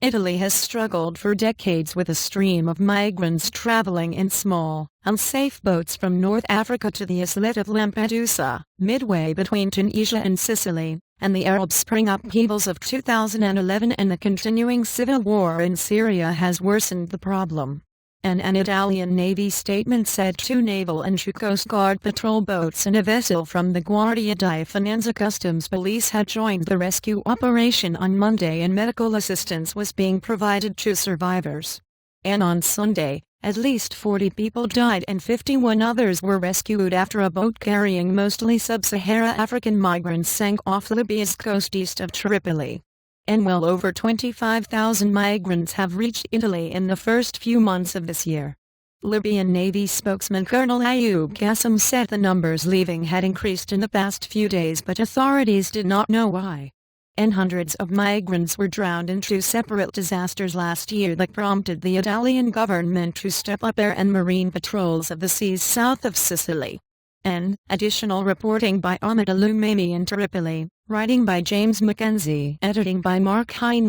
Italy has struggled for decades with a stream of migrants traveling in small, unsafe boats from North Africa to the islet of Lampedusa, midway between Tunisia and Sicily, and the Arab Spring upheavals of 2011 and the continuing civil war in Syria has worsened the problem. An Italian Navy statement said 2 naval and 2 Coast Guard patrol boats and a vessel from the Guardia di Finanza Customs Police had joined the rescue operation on Monday and medical assistance was being provided to survivors. And on Sunday, at least 40 people died and 51 others were rescued after a boat carrying mostly sub-Sahara African migrants sank off Libya's coast east of Tripoli. And well over 25,000 migrants have reached Italy in the first few months of this year. Libyan Navy spokesman Colonel Ayoub Qassem said the numbers leaving had increased in the past few days, but authorities did not know why. And hundreds of migrants were drowned in 2 separate disasters last year that prompted the Italian government to step up air and marine patrols of the seas south of Sicily. And additional reporting by Ayoub Qassem in Tripoli, writing by James Mackenzie, editing by Mark Heinrich.